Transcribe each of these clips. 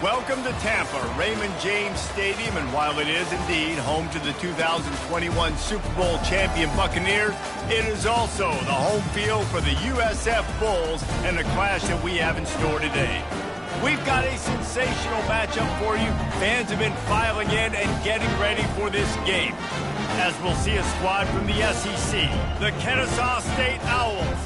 Welcome to Tampa, Raymond James Stadium, and while it is indeed home to the 2021 Super Bowl champion Buccaneers, it is also the home field for the USF Bulls and the clash that we have in store today. We've got a sensational matchup for you. Fans have been filing in and getting ready for this game, as we'll see a squad from the SEC, the Kennesaw State Owls,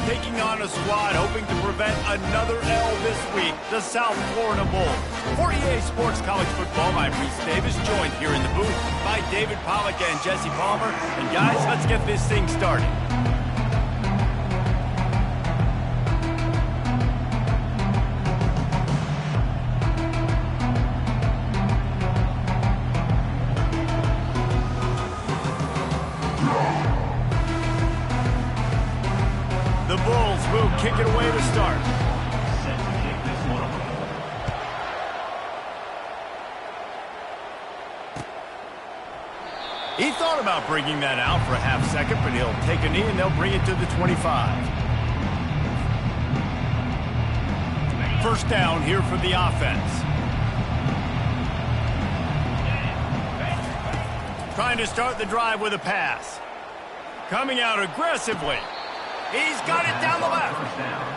taking on a squad hoping to prevent another L this week, the South Florida Bulls. For EA Sports College Football, I'm Reese Davis, joined here in the booth by David Pollack and Jesse Palmer. And guys, let's get this thing started. The Bulls will kick it away to start. He thought about bringing that out for a half second, but he'll take a knee and they'll bring it to the 25. First down here for the offense. Trying to start the drive with a pass. Coming out aggressively. He's got it down the left.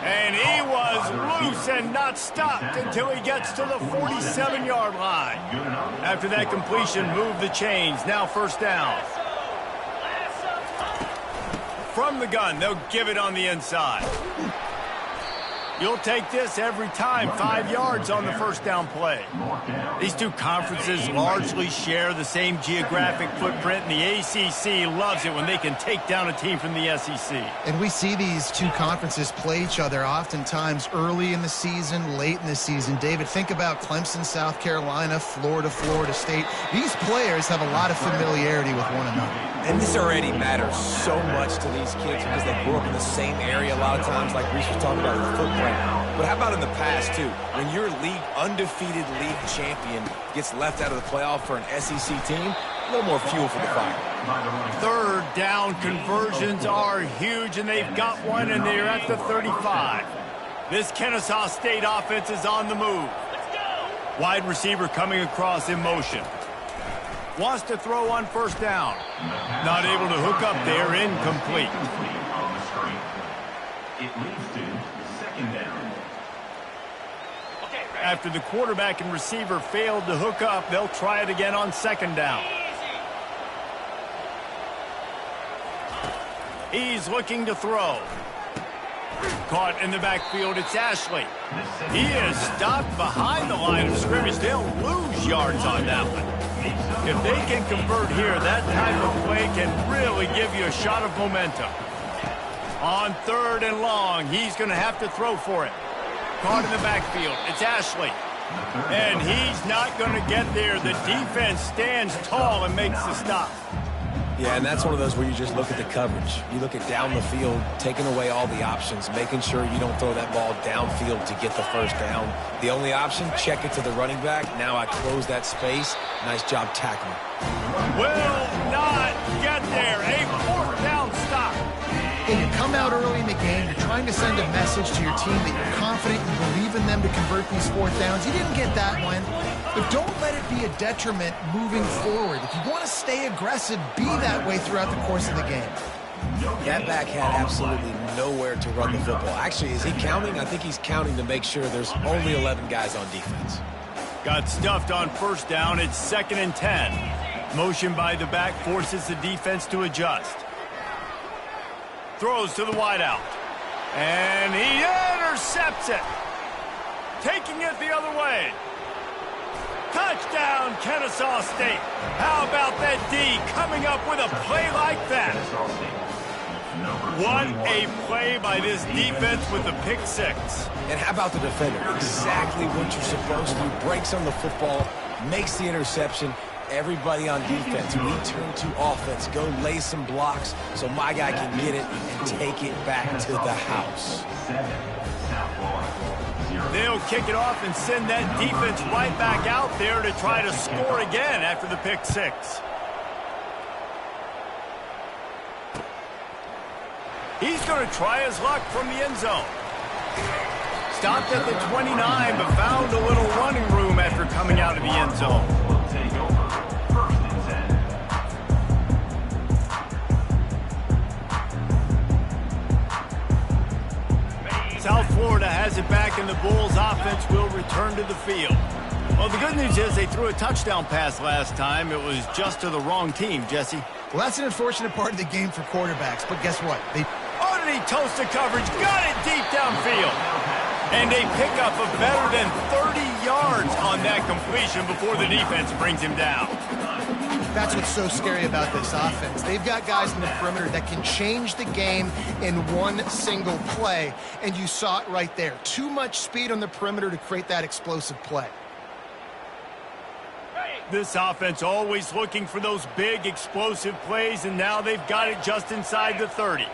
And he was loose and not stopped until he gets to the 47-yard line. After that completion, move the chains. Now first down. From the gun, they'll give it on the inside. You'll take this every time. 5 yards on the first down play. These two conferences largely share the same geographic footprint, and the ACC loves it when they can take down a team from the SEC. And we see these two conferences play each other oftentimes early in the season, late in the season. David, think about Clemson, South Carolina, Florida, Florida State. These players have a lot of familiarity with one another. And this already matters so much to these kids because they grew up in the same area a lot of times, like Reese was talking about, the footprint. But how about in the past, too? When your undefeated league champion gets left out of the playoff for an SEC team, a little more fuel for the fire. Third down conversions are huge, and they've got one, and they're at the 35. This Kennesaw State offense is on the move. Wide receiver coming across in motion. Wants to throw on first down. Not able to hook up there, incomplete. It leads to second down. After the quarterback and receiver failed to hook up, they'll try it again on second down. He's looking to throw. Caught in the backfield, it's Ashley. He is stopped behind the line of scrimmage. They'll lose yards on that one. If they can convert here, that type of play can really give you a shot of momentum. On third and long, he's going to have to throw for it. Caught in the backfield, it's Ashley. And he's not going to get there. The defense stands tall and makes the stop. Yeah, and that's one of those where you just look at the coverage. You look at down the field, taking away all the options, making sure you don't throw that ball downfield to get the first down. The only option, check it to the running back. Now I close that space. Nice job tackling. Will not get there. A fourth down stop. And you come out early in the game, you're trying to send a message to your team that you're confident and believe in them to convert these fourth downs. You didn't get that one, but don't let it be a detriment moving forward. If you want to stay aggressive, be that way throughout the course of the game. That back had absolutely nowhere to run the football. Actually, is he counting? I think he's counting to make sure there's only 11 guys on defense. Got stuffed on first down. It's 2nd and 10. Motion by the back forces the defense to adjust. Throws to the wideout. And he intercepts it. Taking it the other way. Touchdown, Kennesaw State. How about that D coming up with a play like that? What a play by this defense with the pick six. And how about the defender? Exactly what you're supposed to do. Breaks on the football, makes the interception. Everybody on defense, we turn to offense. Go lay some blocks so my guy can get it and take it back to the house. They'll kick it off and send that defense right back out there to try to score again after the pick six. He's going to try his luck from the end zone. Stopped at the 29, but found a little running room after coming out of the end zone. Will take over. First and 10. South Florida has it back, and the Bulls offense will return to the field. Well, the good news is they threw a touchdown pass last time. It was just to the wrong team, Jesse. Well, that's an unfortunate part of the game for quarterbacks, but guess what? Underneath toasted coverage, got it deep downfield. And a pickup of better than 30 yards on that completion before the defense brings him down. That's what's so scary about this offense. They've got guys in the perimeter that can change the game in one single play, and you saw it right there. Too much speed on the perimeter to create that explosive play. This offense always looking for those big explosive plays, and now they've got it just inside the 30.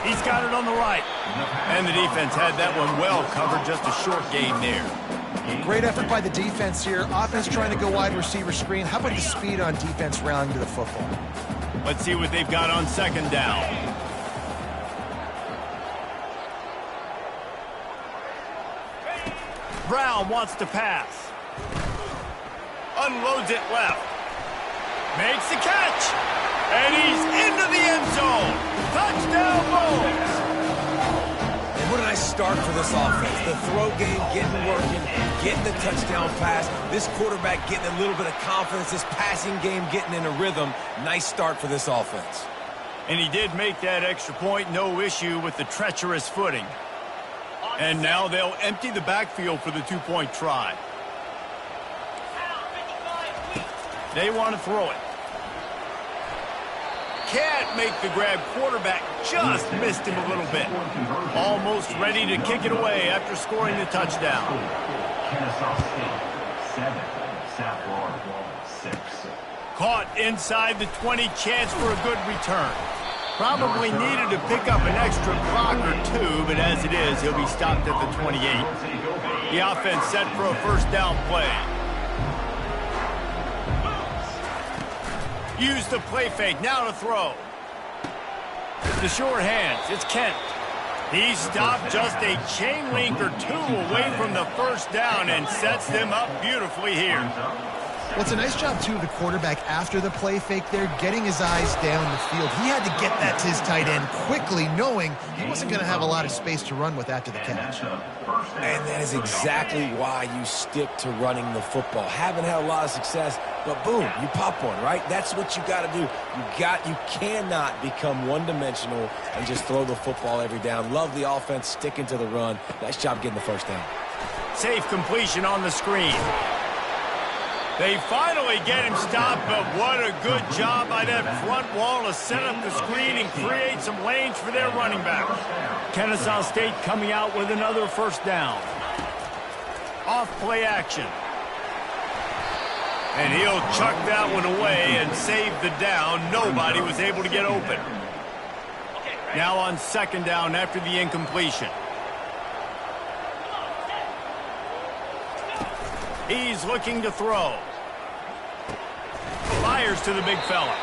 He's got it on the right. And the defense had that one well covered. Just a short gain there. Great effort by the defense here. Offense trying to go wide receiver screen. How about the speed on defense rallying to the football? Let's see what they've got on second down. Brown wants to pass. Unloads it left. Makes the catch. And he's into the end zone. Touchdown, Bulls. And what a nice start for this offense. The throw game getting working, getting the touchdown pass. This quarterback getting a little bit of confidence. This passing game getting in a rhythm. Nice start for this offense. And he did make that extra point. No issue with the treacherous footing. And now they'll empty the backfield for the two-point try. They want to throw it. Can't make the grab. Quarterback just missed him a little bit. Almost ready to kick it away after scoring the touchdown. Kennesaw State 7, South Florida 6. Caught inside the 20, chance for a good return. Probably needed to pick up an extra block or two, but as it is, he'll be stopped at the 28. The offense set for a first down play. Use the play fake, now to throw. The short hands, it's Kent. He stopped just a chain link or two away from the first down and sets them up beautifully here. Well, it's a nice job, too, of the quarterback after the play fake there, getting his eyes down the field. He had to get that to his tight end quickly, knowing he wasn't going to have a lot of space to run with after the catch. And that is exactly why you stick to running the football. Haven't had a lot of success, but boom, you pop one, right? That's what you got to do. You cannot become one-dimensional and just throw the football every down. Love the offense sticking to the run. Nice job getting the first down. Safe completion on the screen. They finally get him stopped, but what a good job by that front wall to set up the screen and create some lanes for their running back. Kennesaw State coming out with another first down. Off play action. And he'll chuck that one away and save the down. Nobody was able to get open. Now on second down after the incompletion. He's looking to throw. Fires to the big fella.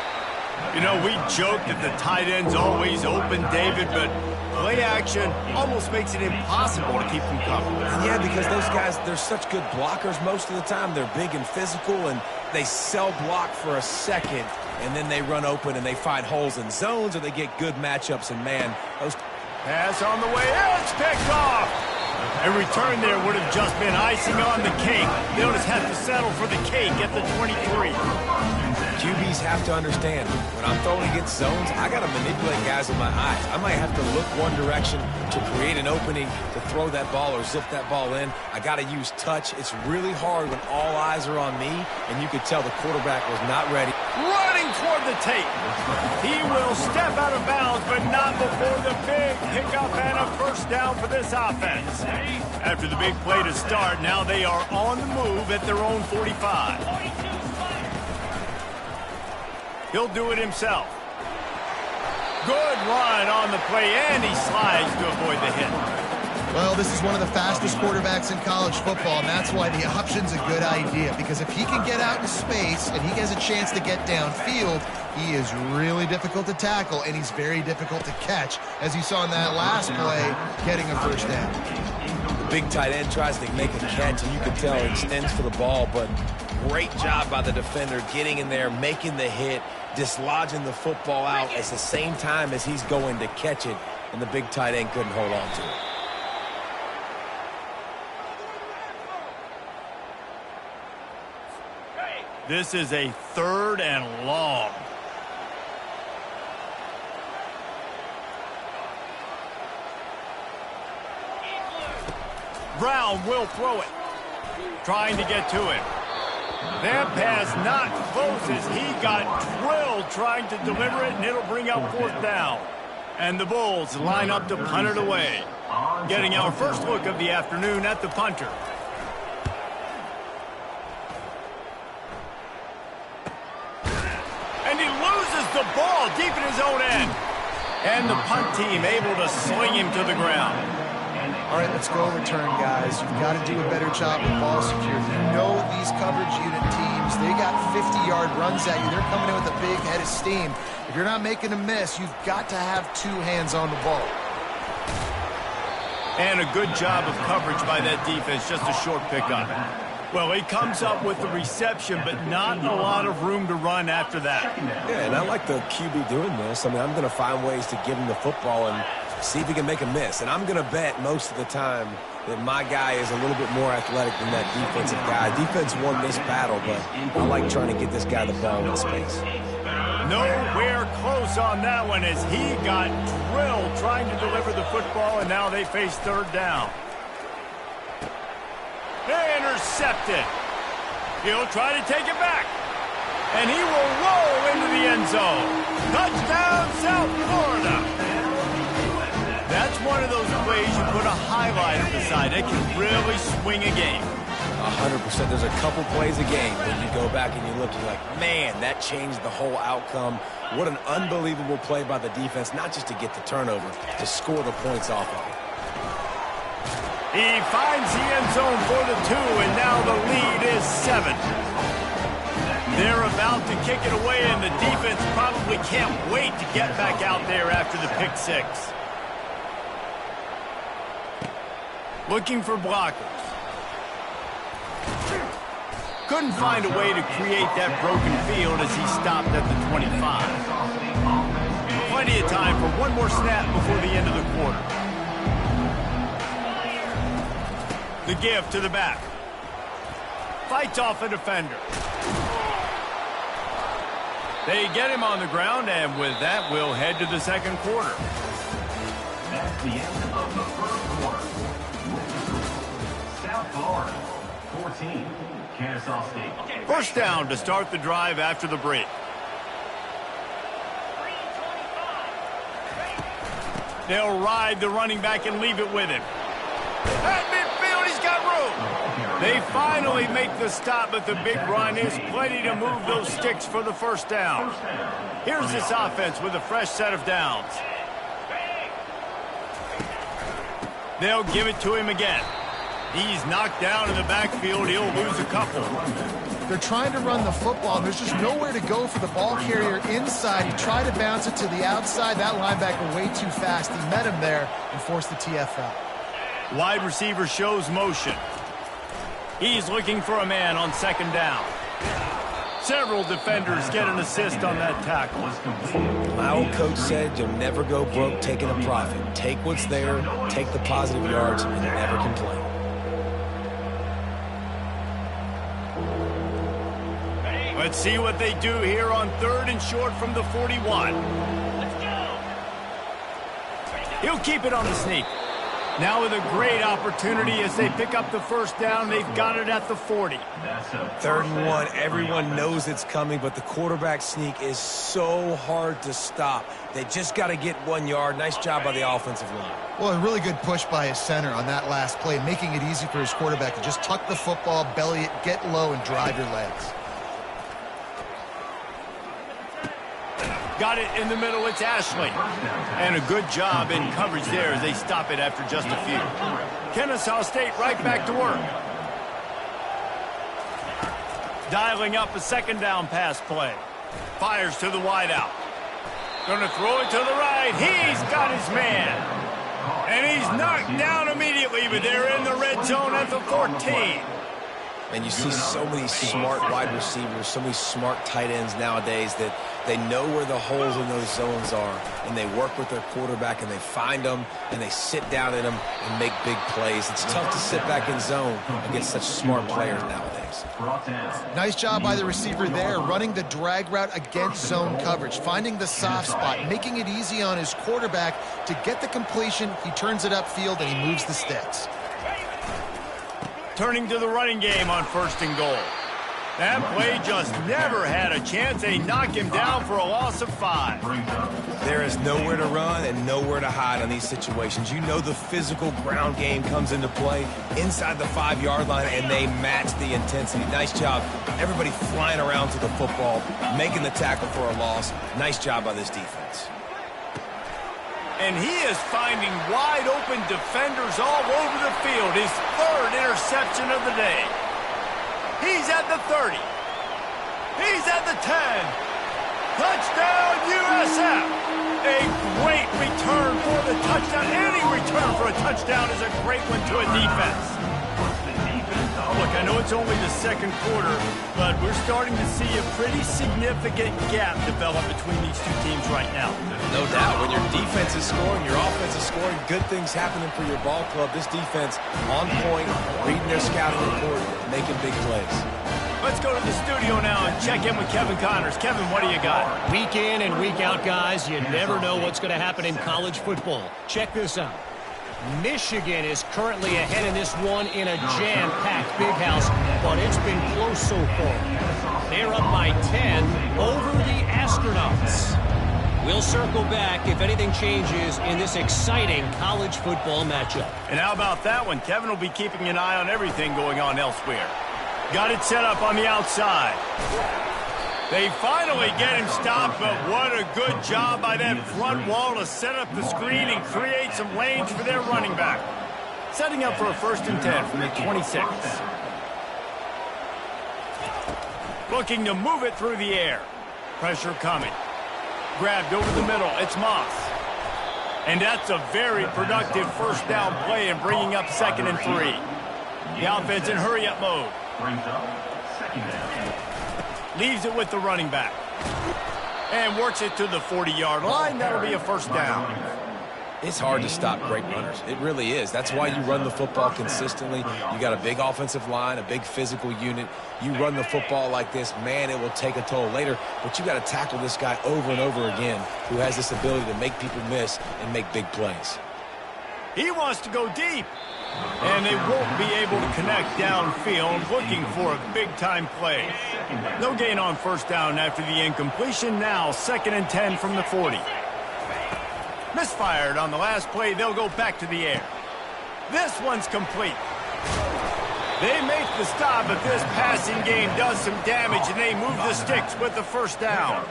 You know, we joke that the tight end's always open, David, but play action almost makes it impossible to keep them covered. Yeah, because those guys, they're such good blockers most of the time. They're big and physical, and they sell block for a second, and then they run open and they find holes in zones, or they get good matchups, and man, those... Pass on the way, it's picked off. A return there would have just been icing on the cake. They'll just have to settle for the cake at the 23. QBs have to understand, when I'm throwing against zones, I got to manipulate guys with my eyes. I might have to look one direction to create an opening to throw that ball or zip that ball in. I got to use touch. It's really hard when all eyes are on me, and you could tell the quarterback was not ready. Running toward the tape. He will step out of bounds, but not before the big pickup and a first down for this offense. After the big play to start, now they are on the move at their own 45. He'll do it himself. Good run on the play, and he slides to avoid the hit. Well, this is one of the fastest quarterbacks in college football, and that's why the option's a good idea, because if he can get out in space and he has a chance to get downfield, he is really difficult to tackle, and he's very difficult to catch, as you saw in that last play, getting a first down. The big tight end tries to make a catch, and you can tell he extends for the ball, but great job by the defender getting in there, making the hit, dislodging the football out at the same time as he's going to catch it, and the big tight end couldn't hold on to it. This is a 3rd and long. Brown will throw it. Trying to get to it. That pass not close as he got drilled trying to deliver it, and it'll bring up 4th down. And the Bulls line up to punt it away. Getting our first look of the afternoon at the punter. And he loses the ball deep in his own end. And the punt team able to sling him to the ground. All right, let's go return, guys. You've got to do a better job with ball security. You know these coverage unit teams, they got 50-yard runs at you. They're coming in with a big head of steam. If you're not making a miss, you've got to have 2 hands on the ball. And a good job of coverage by that defense, just a short pickup. Well, he comes up with the reception, but not a lot of room to run after that. Yeah, and I like the QB doing this. I mean, I'm going to find ways to give him the football and see if he can make a miss. And I'm going to bet most of the time that my guy is a little bit more athletic than that defensive guy. Defense won this battle, but I like trying to get this guy the ball in space. Nowhere close on that one as he got drilled trying to deliver the football, and now they face 3rd down. Intercepted. He'll try to take it back. And he will roll into the end zone. Touchdown, South Florida. That's one of those plays you put a highlighter beside. It can really swing a game. 100%. There's a couple plays a game when you go back and you look, you're like, man, that changed the whole outcome. What an unbelievable play by the defense, not just to get the turnover, to score the points off of it. He finds the end zone for the 2, and now the lead is 7. They're about to kick it away, and the defense probably can't wait to get back out there after the pick 6. Looking for blockers. Couldn't find a way to create that broken field as he stopped at the 25. Plenty of time for one more snap before the end of the quarter. The give to the back. Fights off a defender. They get him on the ground, and with that, we'll head to the 2nd quarter. That's the end of the 1st quarter. South Florida, 14, Kennesaw State. First down to start the drive after the break. They'll ride the running back and leave it with him. At midfield, he's got room. They finally make the stop, but the big run is plenty to move those sticks for the first down. Here's this offense with a fresh set of downs. They'll give it to him again. He's knocked down in the backfield. He'll lose a couple. They're trying to run the football, and there's just nowhere to go for the ball carrier inside. He tried to bounce it to the outside. That linebacker way too fast. He met him there and forced the TFL. Wide receiver shows motion. He's looking for a man on 2nd down. Several defenders get an assist on that tackle. My old coach said you'll never go broke taking a profit. Take what's there, take the positive yards, and never complain. Let's see what they do here on 3rd and short from the 41. He'll keep it on the sneak. Now with a great opportunity as they pick up the first down. They've got it at the 40. 3rd and 1. Everyone knows it's coming, but the quarterback sneak is so hard to stop. They just got to get 1 yard. Nice job by the offensive line. Well, a really good push by his center on that last play, making it easy for his quarterback to just tuck the football, belly it, get low, and drive your legs. Got it in the middle, it's Ashley. And a good job in coverage there as they stop it after just a few. Kennesaw State right back to work. Dialing up a second down pass play. Fires to the wideout. Gonna throw it to the right. He's got his man. And he's knocked down immediately, but they're in the red zone at the 14. And you see so many smart wide receivers, so many smart tight ends nowadays that they know where the holes in those zones are, and they work with their quarterback, and they find them, and they sit down in them and make big plays. It's tough to sit back in zone against such smart players nowadays. Nice job by the receiver there, running the drag route against zone coverage, finding the soft spot, making it easy on his quarterback to get the completion. He turns it upfield, and he moves the sticks. Turning to the running game on 1st and goal. That play just never had a chance. They knock him down for a loss of 5. There is nowhere to run and nowhere to hide on these situations. You know the physical ground game comes into play inside the 5-yard line, and they match the intensity. Nice job. Everybody flying around to the football, making the tackle for a loss. Nice job by this defense. And he is finding wide-open defenders all over the field. His 3rd interception of the day. He's at the 30. He's at the 10. Touchdown, USF. A great return for the touchdown. Any return for a touchdown is a great one to a defense. Look, I know it's only the 2nd quarter, but we're starting to see a pretty significant gap develop between these two teams right now. No doubt. When your defense is scoring, your offense is scoring, good things happening for your ball club. This defense on point, reading their scouting report, making big plays. Let's go to the studio now and check in with Kevin Connors. Kevin, what do you got? Week in and week out, guys, you never know what's going to happen in college football. Check this out. Michigan is currently ahead in this one in a jam-packed big house, but it's been close so far. They're up by 10 over the Astronauts. We'll circle back if anything changes in this exciting college football matchup. And how about that one? Kevin will be keeping an eye on everything going on elsewhere. Got it set up on the outside. They finally get him stopped, but what a good job by that front wall to set up the screen and create some lanes for their running back. Setting up for a 1st and 10 from the 26. Looking to move it through the air. Pressure coming. Grabbed over the middle. It's Moss. And that's a very productive 1st down play and bringing up 2nd and 3. The offense in hurry-up mode. Leaves it with the running back. And works it to the 40-yard line. That'll be a 1st down. It's hard to stop great runners. It really is. That's why you run the football consistently. You got a big offensive line, a big physical unit. You run the football like this, man, it will take a toll later. But you got to tackle this guy over and over again who has this ability to make people miss and make big plays. He wants to go deep. And they won't be able to connect downfield, looking for a big-time play. No gain on 1st down after the incompletion. Now 2nd and 10 from the 40. Misfired on the last play. They'll go back to the air. This one's complete. They make the stop, but this passing game does some damage, and they move the sticks with the 1st down.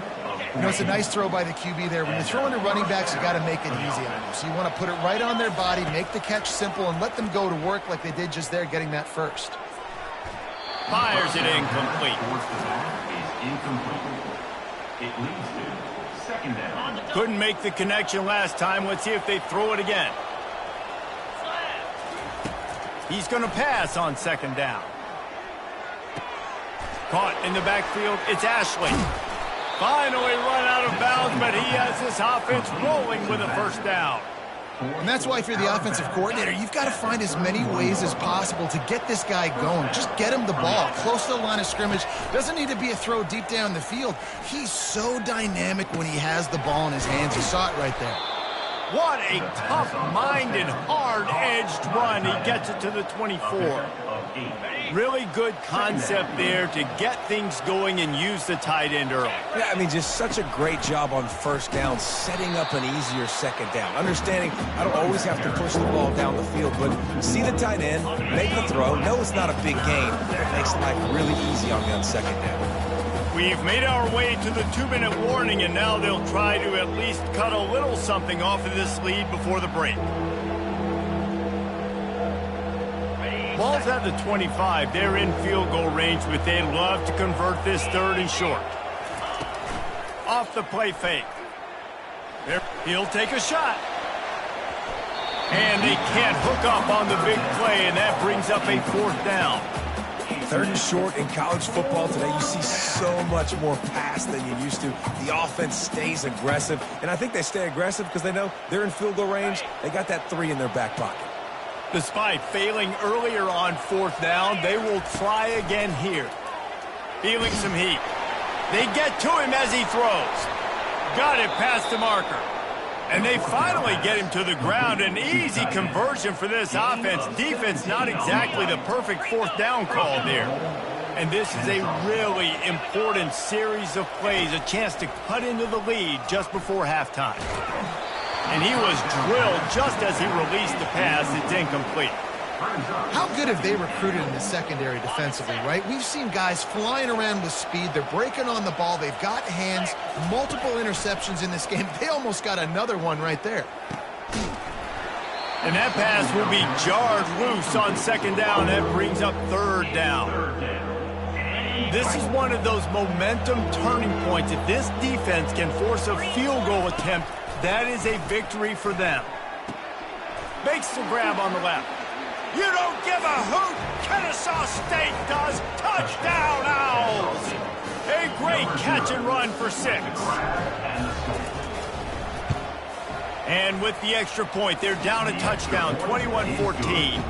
You know, it's a nice throw by the QB there. When you're throwing to running backs, you got to make it easy on them. So you want to put it right on their body, make the catch simple, and let them go to work like they did just there, getting that 1st. Fires it incomplete. It leads to 2nd down. Couldn't make the connection last time. Let's see if they throw it again. He's going to pass on 2nd down. Caught in the backfield. It's Ashley. Finally run out of bounds, but he has this offense rolling with a 1st down. And that's why if you're the offensive coordinator, you've got to find as many ways as possible to get this guy going. Just get him the ball close to the line of scrimmage. Doesn't need to be a throw deep down the field. He's so dynamic when he has the ball in his hands. You saw it right there. What a tough-minded, hard-edged run. He gets it to the 24. Really good concept there to get things going and use the tight end early. Yeah, I mean, just such a great job on 1st down, setting up an easier 2nd down. Understanding I don't always have to push the ball down the field, but see the tight end, make the throw. No, it's not a big gain, but it makes life really easy on me on 2nd down. We've made our way to the 2-minute warning, and now they'll try to at least cut a little something off of this lead before the break. Ball's at the 25. They're in field goal range, but they'd love to convert this 3rd and short. Off the play fake. There, he'll take a shot. And they can't hook up on the big play, and that brings up a 4th down. 3rd and short in college football today, you see so much more pass than you used to. The offense stays aggressive, and I think they stay aggressive because they know they're in field goal range. They got that 3 in their back pocket. Despite failing earlier on 4th down, they will try again here. Feeling some heat. They get to him as he throws. Got it past the marker. And they finally get him to the ground. An easy conversion for this offense. Defense, not exactly the perfect 4th down call there. And this is a really important series of plays, a chance to cut into the lead just before halftime. And he was drilled just as he released the pass. It's incomplete. How good have they recruited in the secondary defensively, right? We've seen guys flying around with speed. They're breaking on the ball. They've got hands. Multiple interceptions in this game. They almost got another one right there. And that pass will be jarred loose on 2nd down. That brings up 3rd down. This is one of those momentum turning points. If this defense can force a field goal attempt, that is a victory for them. Makes the grab on the left. You don't give a hoot. Kennesaw State does. Touchdown, Owls. A great catch and run for 6. And with the extra point, they're down a touchdown, 21-14.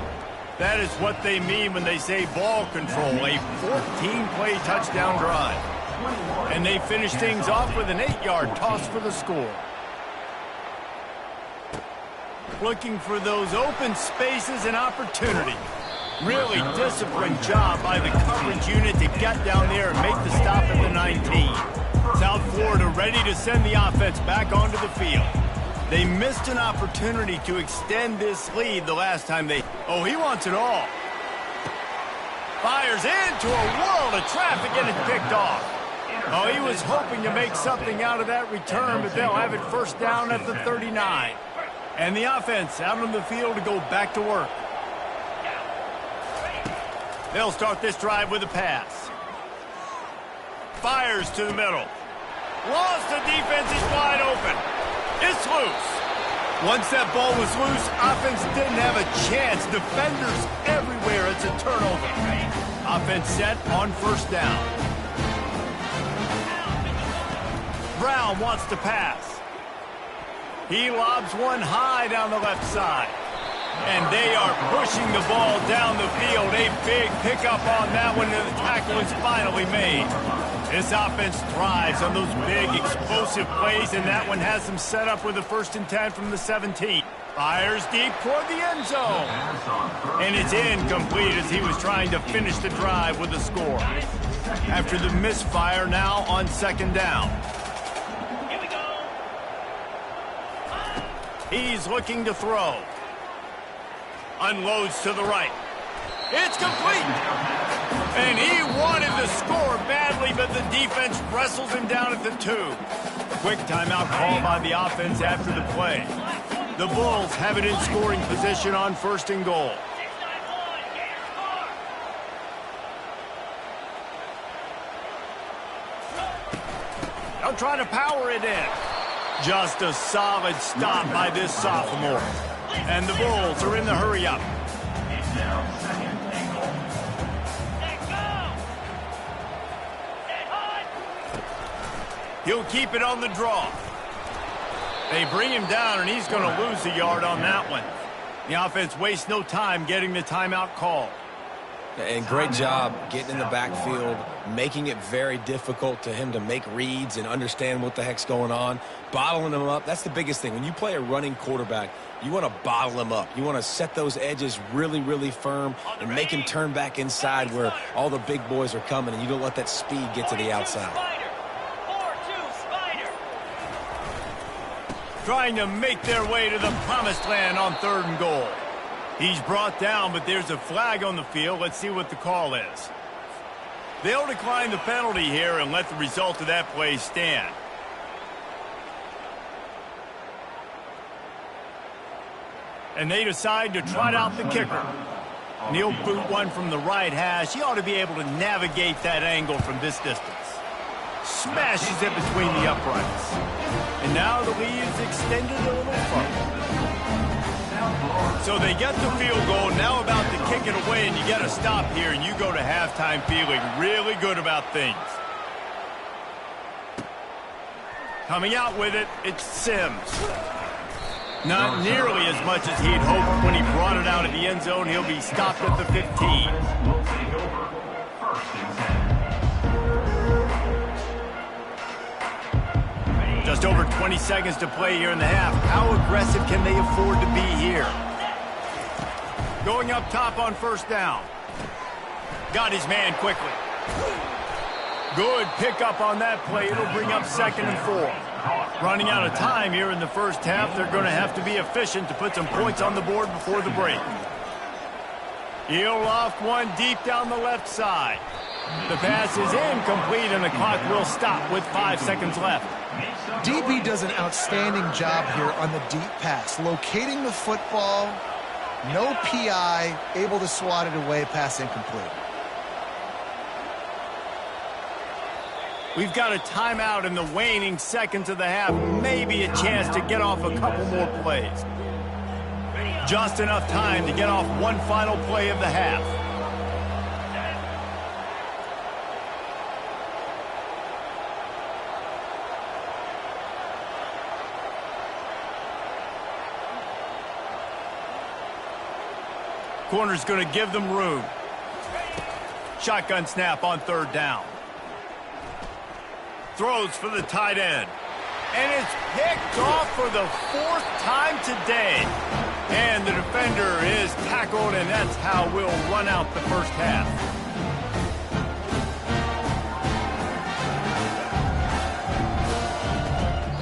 That is what they mean when they say ball control, a 14-play touchdown drive. And they finish things off with an 8-yard toss for the score. Looking for those open spaces and opportunity. Really disciplined job by the coverage unit to get down there and make the stop at the 19. South Florida ready to send the offense back onto the field. They missed an opportunity to extend this lead the last time they... Oh, he wants it all. Fires into a world of traffic and it's picked off. Oh, he was hoping to make something out of that return, but they'll have it 1st down at the 39. And the offense out on the field to go back to work. They'll start this drive with a pass. Fires to the middle. Lost, the defense is wide open. It's loose. Once that ball was loose, offense didn't have a chance. Defenders everywhere. It's a turnover. Offense set on 1st down. Brown wants to pass. He lobs one high down the left side. And they are pushing the ball down the field. A big pickup on that one, and the tackle is finally made. This offense thrives on those big, explosive plays, and that one has them set up with a 1st and 10 from the 17. Fires deep toward the end zone. And it's incomplete as he was trying to finish the drive with a score. After the misfire, now on 2nd down. He's looking to throw. Unloads to the right. It's complete. And he wanted to score badly, but the defense wrestles him down at the 2. Quick timeout call by the offense after the play. The Bulls have it in scoring position on 1st and goal. They'll try to power it in. Just a solid stop by this sophomore. And the Bulls are in the hurry-up. He'll keep it on the draw. They bring him down, and he's going to lose a yard on that one. The offense wastes no time getting the timeout call. And great job getting in the backfield, making it very difficult to him to make reads and understand what the heck's going on, bottling him up. That's the biggest thing. When you play a running quarterback, you want to bottle him up. You want to set those edges really, really firm and make him turn back inside where all the big boys are coming, and you don't let that speed get to the outside. Trying to make their way to the promised land on 3rd and goal. He's brought down, but there's a flag on the field. Let's see what the call is. They'll decline the penalty here and let the result of that play stand. And they decide to trot out the kicker. And he'll boot one from the right hash. He ought to be able to navigate that angle from this distance. Smashes it between the uprights. And now the lead is extended a little further. So they get the field goal, now about to kick it away, and you get a stop here, and you go to halftime feeling really good about things. Coming out with it, it's Sims. Not nearly as much as he'd hoped when he brought it out of the end zone. He'll be stopped at the 15. Will take over. First and 10. Just over 20 seconds to play here in the half. How aggressive can they afford to be here? Going up top on first down. Got his man quickly. Good pickup on that play. It'll bring up 2nd and 4. Running out of time here in the first half. They're going to have to be efficient to put some points on the board before the break. He'll loft one deep down the left side. The pass is incomplete, and the clock will stop with 5 seconds left. DB does an outstanding job here on the deep pass. Locating the football, no PI, able to swat it away, pass incomplete. We've got a timeout in the waning seconds of the half. Maybe a chance to get off a couple more plays. Just enough time to get off one final play of the half. Corner's going to give them room. Shotgun snap on 3rd down. Throws for the tight end. And it's picked off for the 4th time today. And the defender is tackled, and that's how we'll run out the first half.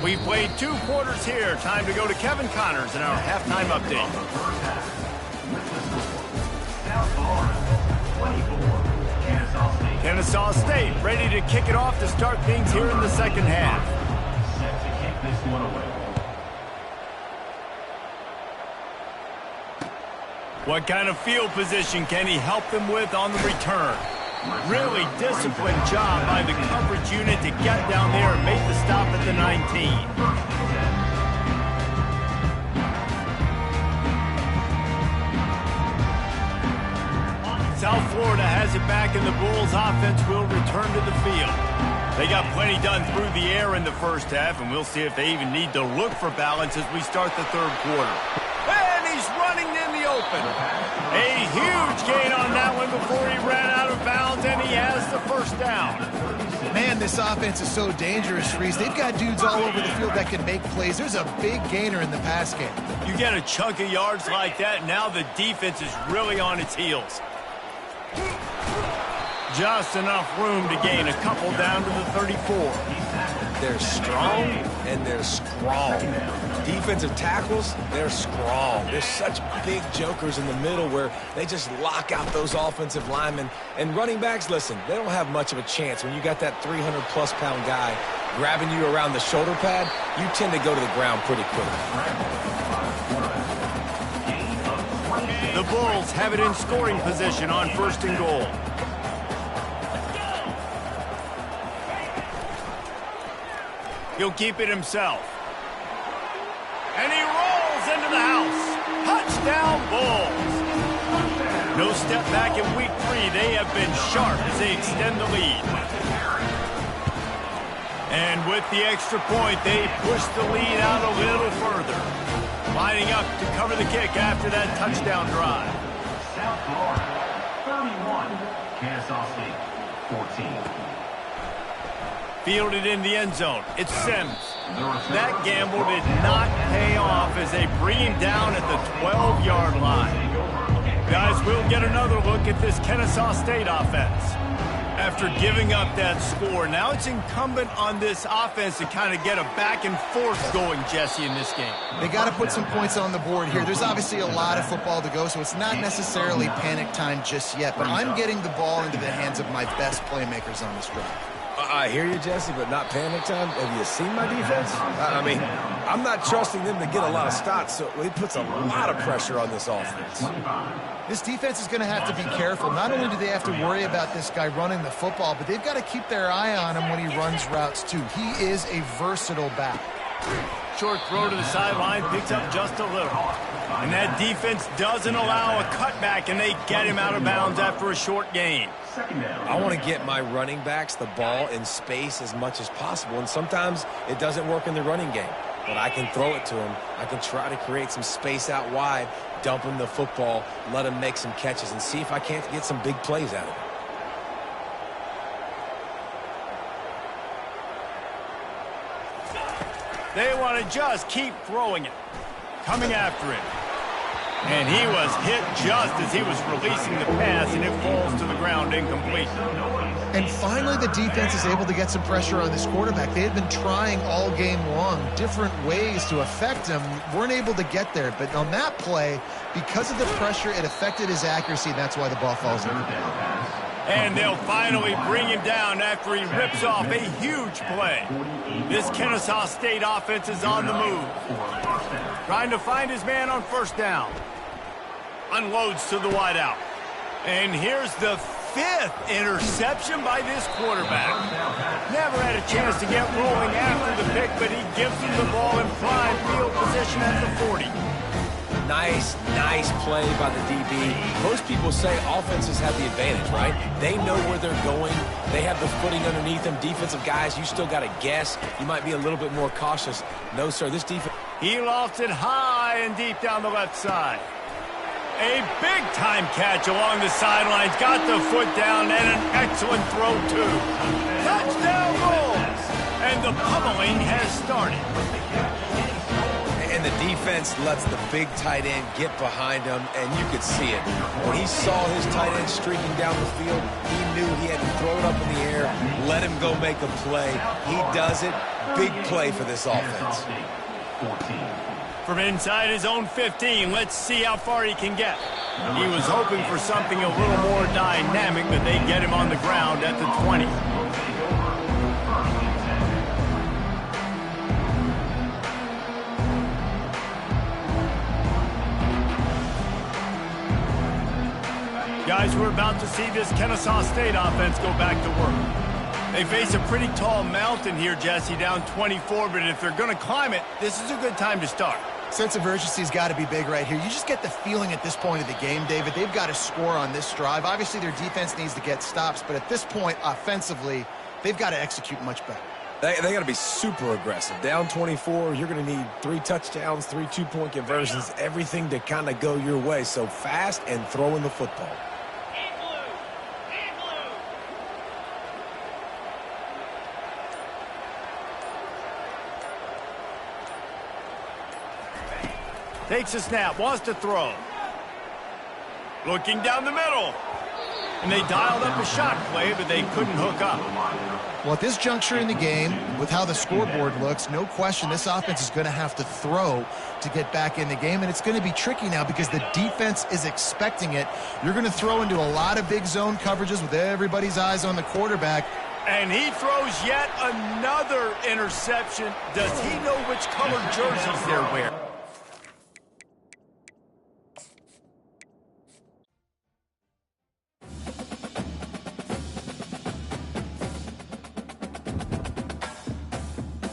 We've played 2 quarters here. Time to go to Kevin Connors in our halftime update. Kennesaw State ready to kick it off to start things here in the second half. Set to kick this one away. What kind of field position can he help them with on the return? Really disciplined job by the coverage unit to get down there and make the stop at the 19. South Florida has it back, and the Bulls offense will return to the field. They got plenty done through the air in the first half, and we'll see if they even need to look for balance as we start the 3rd quarter. And he's running in the open. A huge gain on that one before he ran out of bounds, and he has the first down. Man, this offense is so dangerous, Reese. They've got dudes all over the field that can make plays. There's a big gainer in the pass game. You get a chunk of yards like that, now the defense is really on its heels. Just enough room to gain a couple down to the 34. They're strong and they're strong. Defensive tackles, they're strong. There's such big jokers in the middle where they just lock out those offensive linemen. And running backs, listen, they don't have much of a chance. When you got that 300-plus pound guy grabbing you around the shoulder pad, you tend to go to the ground pretty quickly. The Bulls have it in scoring position on 1st and goal. He'll keep it himself. And he rolls into the house. Touchdown, Bulls. No step back in week 3. They have been sharp as they extend the lead. And with the extra point, they push the lead out a little further. Lining up to cover the kick after that touchdown drive. South Florida, 31. Kennesaw State, 14. Fielded in the end zone. It's Sims. That gamble did not pay off as they bring him down at the 12-yard line. Guys, we'll get another look at this Kennesaw State offense. After giving up that score, now it's incumbent on this offense to kind of get a back and forth going, Jesse, in this game. They got to put some points on the board here. There's obviously a lot of football to go, so it's not necessarily panic time just yet, but I'm getting the ball into the hands of my best playmakers on this drive. I hear you, Jesse, but not panic time. Have you seen my defense? I mean, I'm not trusting them to get a lot of stops, so it puts a lot of pressure on this offense. This defense is going to have to be careful. Not only do they have to worry about this guy running the football, but they've got to keep their eye on him when he runs routes, too. He is a versatile back. Short throw to the sideline, picks up just a little. And that defense doesn't allow a cutback, and they get him out of bounds after a short gain. I want to get my running backs the ball in space as much as possible, and sometimes it doesn't work in the running game. But I can throw it to him. I can try to create some space out wide, dump him the football, let him make some catches, and see if I can't get some big plays out of him. They want to just keep throwing it. Coming after him. And he was hit just as he was releasing the pass, and it falls to the ground incomplete. And finally, the defense is able to get some pressure on this quarterback. They had been trying all game long different ways to affect him, weren't able to get there. But on that play, because of the pressure, it affected his accuracy, and that's why the ball falls into the And they'll finally bring him down after he rips off a huge play. This Kennesaw State offense is on the move. Trying to find his man on first down. Unloads to the wideout. And here's the 5th interception by this quarterback. Never had a chance to get rolling after the pick, but he gives him the ball in prime field position at the 40. Nice play by the DB. Most people say offenses have the advantage, right? They know where they're going. They have the footing underneath them. Defensive guys, you still got to guess. You might be a little bit more cautious. No, sir, this defense... He lofts it high and deep down the left side. A big-time catch along the sidelines. Got the foot down and an excellent throw, too. Touchdown Bulls! And the pummeling has started. And the defense lets the big tight end get behind him, and you could see it. When he saw his tight end streaking down the field, he knew he had to throw it up in the air, let him go make a play. He does it. Big play for this offense. From inside his own 15, let's see how far he can get. He was hoping for something a little more dynamic, but they get him on the ground at the 20. Guys, we're about to see this Kennesaw State offense go back to work. They face a pretty tall mountain here, Jesse, down 24, but if they're going to climb it, this is a good time to start. Sense of urgency's got to be big right here. You just get the feeling at this point of the game, David, they've got to score on this drive. Obviously, their defense needs to get stops, but at this point, offensively, they've got to execute much better. They got to be super aggressive. Down 24, you're going to need 3 touchdowns, 3 two-point conversions, everything to kind of go your way. So fast and throwing the football. Takes a snap, wants to throw. Looking down the middle. And they dialed up a shot play, but they couldn't hook up. Well, at this juncture in the game, with how the scoreboard looks, no question this offense is going to have to throw to get back in the game, and it's going to be tricky now because the defense is expecting it. You're going to throw into a lot of big zone coverages with everybody's eyes on the quarterback. And he throws yet another interception. Does he know which colored jerseys they're wearing?